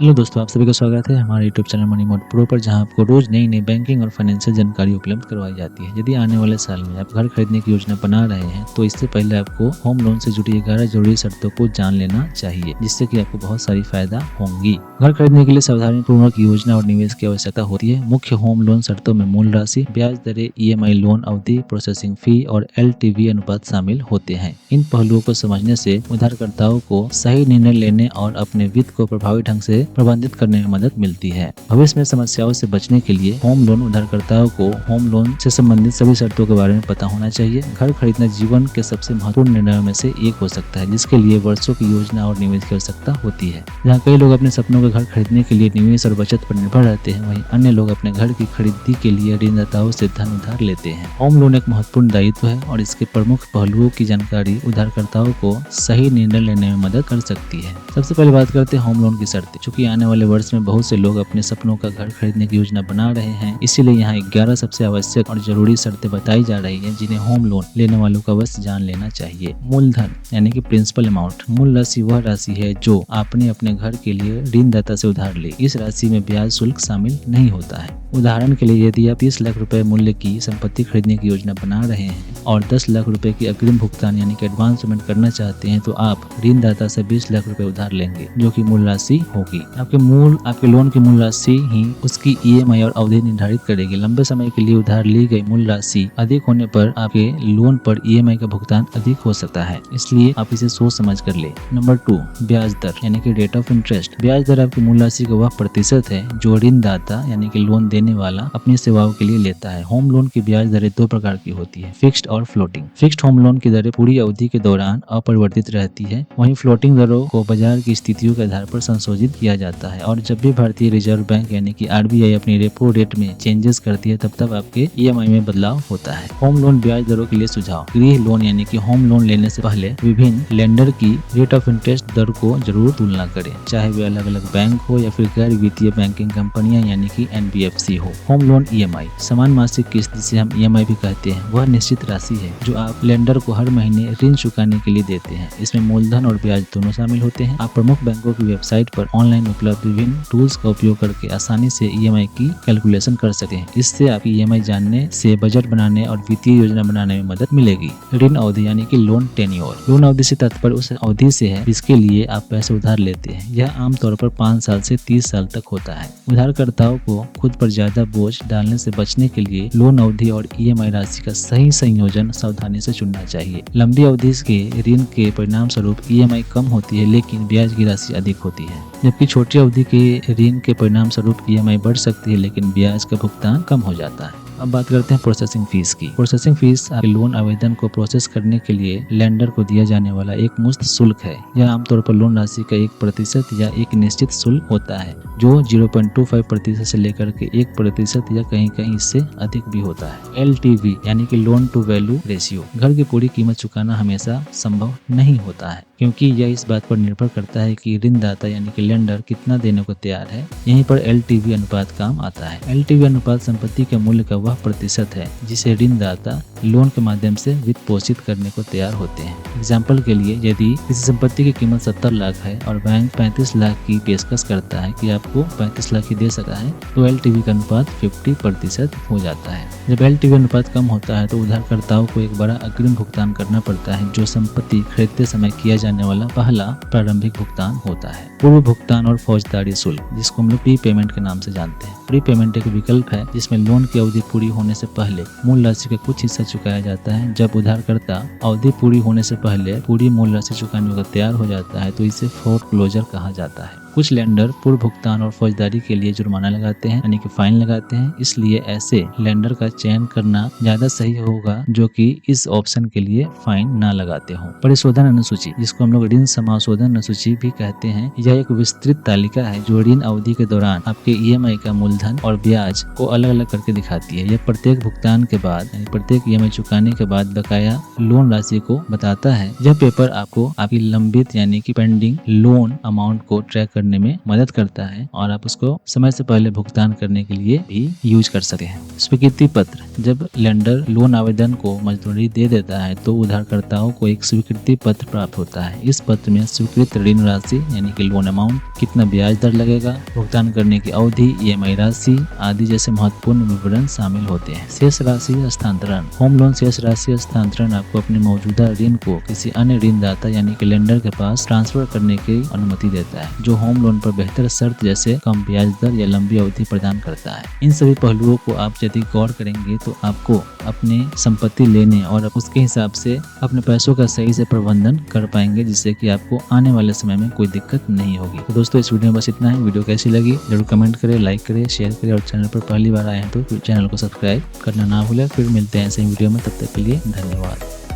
Hello दोस्तों, आप सभी का स्वागत है हमारे YouTube channel money mode pro पर, जहां आपको रोज नई नई बैंकिंग और फाइनेंशियल जानकारी उपलब्ध करवाई जाती है। यदि आने वाले साल में आप घर खरीदने की योजना बना रहे हैं तो इससे पहले आपको होम लोन से जुड़ी 11 जरूरी शर्तों को जान लेना चाहिए, जिससे कि आपको बहुत सारी फायदा होंगी। घर खरीदने के लिए सावधानी पूर्वक योजना और निवेश की आवश्यकता होती है। मुख्य होम लोन शर्तों में मूल राशि, ब्याज दरें, EMI लोन अवधि, प्रोसेसिंग फी और LTV अनुपात शामिल होते हैं। इन पहलुओं को समझने से उधारकर्ताओं को सही निर्णय लेने और अपने वित्त को प्रभावी ढंग से प्रबंधित करने में मदद मिलती है। भविष्य में समस्याओं से बचने के लिए होम लोन उधारकर्ताओं को होम लोन से संबंधित सभी शर्तों के बारे में पता होना चाहिए। घर खरीदना जीवन के सबसे महत्वपूर्ण निर्णयों में से एक हो सकता है, जिसके लिए वर्षों की योजना और निवेश की आवश्यकता होती है। जहाँ कई लोग अपने सपनों के घर खरीदने के लिए निवेश और बचत पर निर्भर रहते हैं, वहीं अन्य लोग अपने घर की खरीदी के लिए ऋणदाताओं से धन उधार लेते हैं। होम लोन एक महत्वपूर्ण दायित्व है और इसके प्रमुख पहलुओं की जानकारी उधारकर्ताओं को सही निर्णय लेने में मदद कर सकती है। सबसे पहले बात करते हैं होम लोन की शर्तें। चूंकि आने वाले वर्ष में बहुत से लोग अपने सपनों का घर खरीदने की योजना बना रहे हैं, इसीलिए यहाँ 11 सबसे आवश्यक और जरूरी शर्तें बताई जा रही हैं, जिन्हें होम लोन लेने वालों को अवश्य जान लेना चाहिए। मूलधन यानी कि प्रिंसिपल अमाउंट। मूल राशि वह राशि है जो आपने अपने घर के लिए ऋणदाता से उधार ली। इस राशि में ब्याज शुल्क शामिल नहीं होता है। उदाहरण के लिए, यदि आप 30 लाख रुपए मूल्य की संपत्ति खरीदने की योजना बना रहे हैं और 10 लाख रुपए की अग्रिम भुगतान यानी कि एडवांस पेमेंट करना चाहते हैं, तो आप ऋणदाता से 20 लाख रुपए उधार लेंगे, जो कि मूल राशि होगी। आपके लोन की मूल राशि ही उसकी EMI और अवधि निर्धारित करेगी। लंबे समय के लिए उधार ली गई मूल राशि अधिक होने पर आपके लोन पर EMI का भुगतान अधिक हो सकता है, इसलिए आप इसे सोच समझ कर ले। नंबर 2, ब्याज दर यानी कि रेट ऑफ इंटरेस्ट। ब्याज दर आपकी मूल राशि का वह प्रतिशत है जो ऋणदाता यानी कि लोन देने वाला अपनी सेवाओं के लिए लेता है। होम लोन की ब्याज दरें दो प्रकार की होती है, फिक्स्ड और फ्लोटिंग। फिक्स्ड होम लोन की दरें पूरी अवधि के दौरान अपरिवर्तित रहती है, वहीं फ्लोटिंग दरों को बाजार की स्थितियों के आधार पर संशोधित किया जाता है। और जब भी भारतीय रिजर्व बैंक यानी कि RBI अपनी रेपो रेट में चेंजेस करती है, तब आपके EMI में बदलाव होता है। होम लोन ब्याज दरों के लिए सुझाव। गृह लोन यानी कि होम लोन लेने से पहले विभिन्न लेंडर की रेट ऑफ इंटरेस्ट दर को जरूर तुलना करें, चाहे वे अलग अलग बैंक हो या फिर गैर वित्तीय बैंकिंग कंपनियां यानी कि NBFC हो। होम लोन EMI समान मासिक किस्त, जिसे हम EMI भी कहते हैं, वह निश्चित राशि है जो आप लेंडर को हर महीने ऋण चुकाने के लिए देते हैं। इसमें मूलधन और ब्याज दोनों शामिल होते हैं। आप प्रमुख बैंकों की वेबसाइट पर ऑनलाइन उपलब्ध विभिन्न टूल्स का उपयोग करके आसानी से EMI की कैलकुलेशन कर सकते हैं। इससे आपकी EMI जानने से बजट बनाने और वित्तीय योजना बनाने में मदद मिलेगी। ऋण अवधि यानी कि लोन टेन्योर। लोन अवधि से तात्पर्य उस अवधि से है जिसके लिए आप पैसे उधार लेते हैं। यह आमतौर पर 5 साल से 30 साल तक होता है। उधारकर्ताओं को खुद पर ज्यादा बोझ डालने से बचने के लिए लोन अवधि और EMI राशि का सही संयोजन सावधानी से चुनना चाहिए। लंबी अवधि के ऋण के परिणाम स्वरूप EMI कम होती है, लेकिन ब्याज की राशि अधिक होती है, जबकि छोटी अवधि के ऋण के परिणाम स्वरूप EMI बढ़ सकती है, लेकिन ब्याज का भुगतान कम हो जाता है। अब बात करते हैं प्रोसेसिंग फीस की। प्रोसेसिंग फीस आपके लोन आवेदन को प्रोसेस करने के लिए लेंडर को दिया जाने वाला एक मुफ्त शुल्क है। यह आमतौर पर लोन राशि का 1% या एक निश्चित शुल्क होता है, जो 0.25% से लेकर के 1% या कहीं कहीं इससे अधिक भी होता है। LTV यानी कि लोन टू वैल्यू रेशियो। घर की पूरी कीमत चुकाना हमेशा संभव नहीं होता है, क्योंकि यह इस बात पर निर्भर करता है कि ऋणदाता यानी कि लेंडर कितना देने को तैयार है। यहीं पर LTV अनुपात काम आता है। LTV अनुपात संपत्ति के मूल्य का वह प्रतिशत है जिसे ऋणदाता लोन के माध्यम से वित्त पोषित करने को तैयार होते हैं। एग्जाम्पल के लिए, यदि किसी संपत्ति की कीमत 70 लाख है और बैंक 35 लाख की पेशकश करता है कि आपको 35 लाख ही दे सका है, तो LTV का अनुपात 50% हो जाता है। जब LTV अनुपात कम होता है तो उधारकर्ताओं को एक बड़ा अग्रिम भुगतान करना पड़ता है, जो संपत्ति खरीदते समय किया जाने वाला पहला प्रारंभिक भुगतान होता है। पूर्व भुगतान और फौजदारी शुल्क, जिसको हम लोग प्री पेमेंट के नाम से जानते हैं। प्री पेमेंट एक विकल्प है जिसमें लोन की अवधि पूरी होने से पहले मूल राशि का कुछ हिस्सा चुकाया जाता है। जब उधारकर्ता अवधि पूरी होने से पहले पूरी मूल राशि चुकाने को तैयार हो जाता है, तो इसे फोरक्लोजर कहा जाता है। कुछ लेंडर पूर्व भुगतान और फौजदारी के लिए जुर्माना लगाते हैं यानी कि फाइन लगाते हैं, इसलिए ऐसे लेंडर का चयन करना ज्यादा सही होगा जो कि इस ऑप्शन के लिए फाइन ना लगाते हो। परिशोधन अनुसूची, जिसको हम लोग ऋण समाशोधन अनुसूची भी कहते हैं, यह एक विस्तृत तालिका है जो ऋण अवधि के दौरान आपके EMI का मूलधन और ब्याज को अलग अलग करके दिखाती है। यह प्रत्येक भुगतान के बाद यानी प्रत्येक EMI चुकाने के बाद बकाया लोन राशि को बताता है। यह पेपर आपको आपकी लंबित यानी कि पेंडिंग लोन अमाउंट को ट्रैक करने करने में मदद करता है और आप उसको समय से पहले भुगतान करने के लिए भी यूज कर सकते हैं। स्वीकृति पत्र, जब लेंडर लोन आवेदन को मंजूरी दे देता है तो उधारकर्ताओं को एक स्वीकृति पत्र प्राप्त होता है। इस पत्र में स्वीकृत ऋण राशि यानी कि लोन अमाउंट, कितना ब्याज दर लगेगा, भुगतान करने की अवधि, EMI राशि आदि जैसे महत्वपूर्ण विवरण शामिल होते हैं। शेष राशि हस्तांतरण, होम लोन शेष राशि हस्तांतरण आपको अपने मौजूदा ऋण को किसी अन्य ऋणदाता यानी कि लेंडर के पास ट्रांसफर करने की अनुमति देता है, जो होम लोन पर बेहतर शर्त जैसे कम ब्याज दर या लंबी अवधि प्रदान करता है। इन सभी पहलुओं को आप यदि गौर करेंगे तो आपको अपनी संपत्ति लेने और उसके हिसाब से अपने पैसों का सही से प्रबंधन कर पाएंगे, जिससे कि आपको आने वाले समय में कोई दिक्कत नहीं होगी। तो दोस्तों इस वीडियो में बस इतना ही। वीडियो कैसी लगी जरूर कमेंट करें, लाइक करें, शेयर करें और चैनल पर पहली बार आए हैं तो चैनल को सब्सक्राइब करना ना भूलें। फिर मिलते हैं ऐसे वीडियो में, तब तक के लिए धन्यवाद।